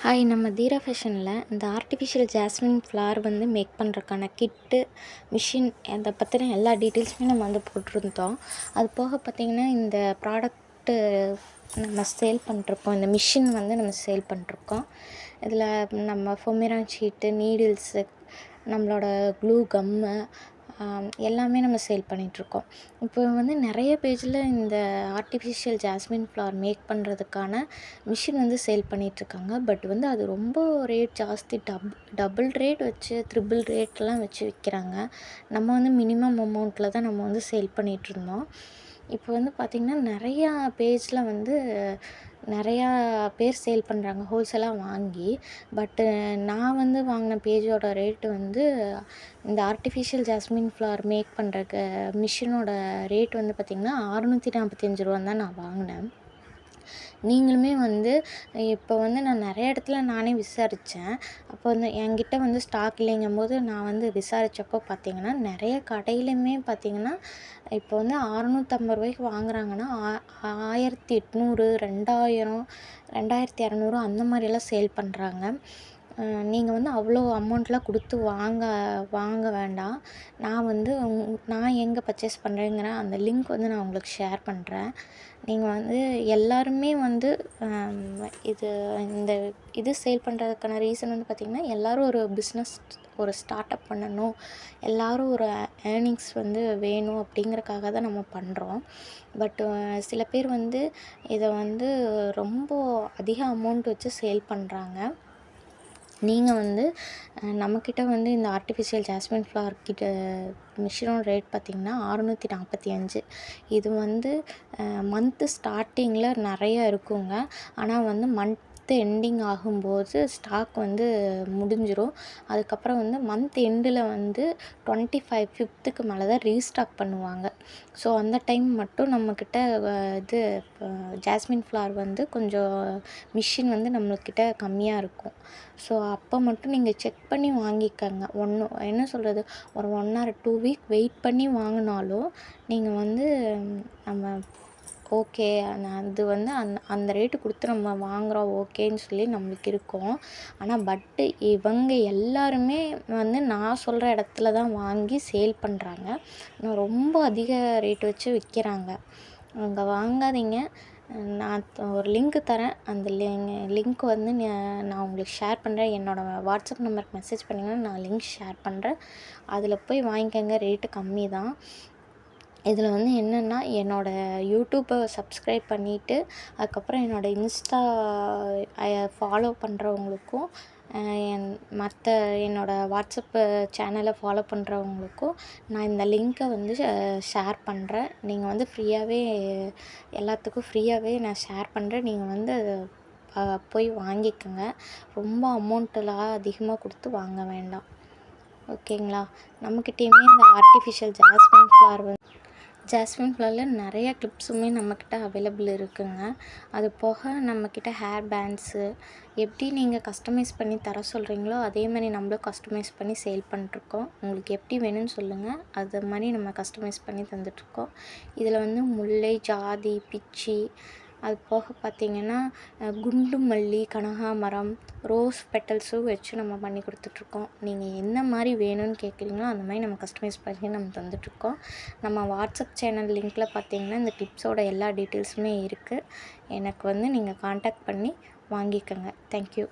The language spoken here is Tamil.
ஹாய், நம்ம தீரா ஃபேஷனில் இந்த ஆர்டிஃபிஷியல் ஜாஸ்மின் ஃப்ளவர் வந்து மேக் பண்ணுறதுக்கான கிட்டு, மிஷின் அதை பற்றின எல்லா டீட்டெயில்ஸுமே நம்ம வந்து போட்டிருந்தோம். அது போக பார்த்திங்கன்னா இந்த ப்ராடக்ட்டு நம்ம சேல் பண்ணிருக்கோம். இந்த மிஷின் வந்து நம்ம சேல் பண்ணிருக்கோம். இதில் நம்ம ஃபொமிரான் ஷீட்டு, நீடில்ஸு, நம்மளோட க்ளூ கம்மு எல்லாமே நம்ம சேல் பண்ணிகிட்ருக்கோம். இப்போ வந்து நிறைய பேஜில் இந்த ஆர்டிஃபிஷியல் ஜாஸ்மின் ஃப்ளவர் மேக் பண்ணுறதுக்கான மிஷின் வந்து சேல் பண்ணிகிட்ருக்காங்க. பட் வந்து அது ரொம்ப ரேட் ஜாஸ்தி, டபுள் ரேட் வச்சு, த்ரிபிள் ரேட்லாம் வச்சு விற்கிறாங்க. நம்ம வந்து மினிமம் அமௌண்ட்டில் தான் நம்ம வந்து சேல் பண்ணிகிட்ருந்தோம். இப்போ வந்து பார்த்திங்கன்னா நிறையா பேஜில் வந்து நிறையா பேர் சேல் பண்ணுறாங்க ஹோல்சேலாக வாங்கி. பட்டு நான் வந்து வாங்கின பேஜோட ரேட்டு வந்து இந்த ஆர்டிஃபிஷியல் ஜாஸ்மின் ஃப்ளவர் மேக் பண்ணுறக்கு மிஷினோட ரேட் வந்து பார்த்திங்கன்னா ₹645 தான் நான் வாங்கினேன். நீங்களுமே வந்து இப்போ வந்து நான் நிறைய இடத்துல நானே விசாரித்தேன். அப்போ வந்து என்கிட்ட வந்து ஸ்டாக் இல்லைங்கும்போது நான் வந்து விசாரித்தப்போ பார்த்திங்கன்னா நிறைய கடையிலுமே பார்த்திங்கன்னா இப்போ வந்து ₹650 வாங்குறாங்கன்னா 1800, 2000, 2200 அந்த மாதிரியெல்லாம் சேல் பண்ணுறாங்க. நீங்கள் வந்து அவ்வளோ அமௌண்ட்லாம் கொடுத்து வாங்க வேண்டாம். நான் வந்து நான் எங்கே பர்ச்சேஸ் பண்ணுறேங்கிற அந்த லிங்க் வந்து நான் உங்களுக்கு ஷேர் பண்ணுறேன். நீங்கள் வந்து எல்லாருமே வந்து இது சேல் பண்ணுறதுக்கான ரீசன் வந்து பார்த்திங்கன்னா எல்லோரும் ஒரு பிஸ்னஸ், ஒரு ஸ்டார்ட் அப் பண்ணணும், எல்லோரும் ஒரு ஏர்னிங்ஸ் வந்து வேணும் அப்படிங்கிறக்காக தான் நம்ம பண்ணுறோம். பட் சில பேர் வந்து இதை வந்து ரொம்ப அதிக அமௌண்ட் வச்சு சேல் பண்ணுறாங்க. நீங்கள் வந்து நம்மக்கிட்ட வந்து இந்த ஆர்டிஃபிஷியல் ஜாஸ்மின் ஃப்ளவர் கிட்ட மிஷினோட ரேட் பார்த்திங்கன்னா ₹645. இது வந்து மந்த்து ஸ்டார்டிங்கில் நிறைய இருக்குங்க. ஆனால் வந்து மந்த் எண்டிங் ஆகும்போது ஸ்டாக் வந்து முடிஞ்சிடும். அதுக்கப்புறம் வந்து மந்த் எண்டில் வந்து 25க்கு மேலே தான் ரீஸ்டாக் பண்ணுவாங்க. ஸோ அந்த டைம் மட்டும் நம்மக்கிட்ட இது ஜாஸ்மின் ஃப்ளவர் வந்து கொஞ்சம் மிஷின் வந்து நம்மக்கிட்ட கம்மியாக இருக்கும். ஸோ அப்போ மட்டும் நீங்கள் செக் பண்ணி வாங்கிக்கங்க. என்ன சொல்கிறது, ஒரு 1 or 2 வீக் வெயிட் பண்ணி வாங்கினாலும் நீங்கள் வந்து நம்ம ஓகே, அது வந்து அந்த ரேட்டு கொடுத்து நம்ம வாங்குகிறோம் ஓகேன்னு சொல்லி நம்மளுக்கு இருக்கும். ஆனால் பட்டு இவங்க எல்லாருமே வந்து நான் சொல்கிற இடத்துல தான் வாங்கி சேல் பண்ணுறாங்க. ஆனால் ரொம்ப அதிக ரேட் வச்சு விற்கிறாங்க. அங்கே வாங்காதீங்க. நான் ஒரு லிங்க்கு தரேன். அந்த லிங்க் வந்து நான் உங்களுக்கு ஷேர் பண்ணுறேன். என்னோடய வாட்ஸ்அப் நம்பருக்கு மெசேஜ் பண்ணிங்கன்னா நான் லிங்க் ஷேர் பண்ணுறேன். அதில் போய் வாங்கிக்கோங்க. ரேட்டு கம்மி தான். இதில் வந்து என்னென்னா என்னோடய யூடியூப்பை சப்ஸ்கிரைப் பண்ணிவிட்டு அதுக்கப்புறம் என்னோடய இன்ஸ்டா ஃபாலோ பண்ணுறவங்களுக்கும் மற்ற என்னோடய வாட்ஸ்அப்பு சேனலை ஃபாலோ பண்ணுறவங்களுக்கும் நான் இந்த லிங்க்கை வந்து ஷேர் பண்ணுறேன். நீங்கள் வந்து எல்லாத்துக்கும் ஃப்ரீயாகவே நான் ஷேர் பண்ணுறேன். நீங்கள் வந்து போய் வாங்கிக்கோங்க. ரொம்ப அமௌண்ட்டெல்லாம் அதிகமாக கொடுத்து வாங்க வேண்டாம். ஓகேங்களா? நம்மக்கிட்டேயுமே இந்த ஆர்டிஃபிஷியல் ஜாஸ்மின் ஃப்ளவரில் நிறையா கிளிப்ஸுமே நம்மக்கிட்ட அவைலபிள் இருக்குங்க. அது போக நம்மக்கிட்ட ஹேர் பேண்ட்ஸு எப்படி நீங்கள் கஸ்டமைஸ் பண்ணி தர சொல்கிறீங்களோ அதே மாதிரி நம்மளும் கஸ்டமைஸ் பண்ணி சேல் பண்ணிட்ருக்கோம். உங்களுக்கு எப்படி வேணும்னு சொல்லுங்கள், அது மாதிரி நம்ம கஸ்டமைஸ் பண்ணி தந்துட்ருக்கோம். இதில் வந்து முல்லை, ஜாதி, பிச்சி, அது போக பார்த்திங்கன்னா குண்டு மல்லி, கனகாமரம், ரோஸ் பெட்டல்ஸும் வச்சு நம்ம பண்ணி கொடுத்துட்ருக்கோம். நீங்கள் என்ன மாதிரி வேணும்னு கேட்குறீங்களோ அந்த மாதிரி நம்ம கஸ்டமைஸ் பண்ணி நம்ம தந்துட்ருக்கோம். நம்ம வாட்ஸ்அப் சேனல் லிங்க்கில் பார்த்திங்கன்னா இந்த கிளிப்ஸோட எல்லா டீட்டெயில்ஸுமே இருக்குது. எனக்கு வந்து நீங்கள் காண்டாக்ட் பண்ணி வாங்கிக்கோங்க. தேங்க்யூ.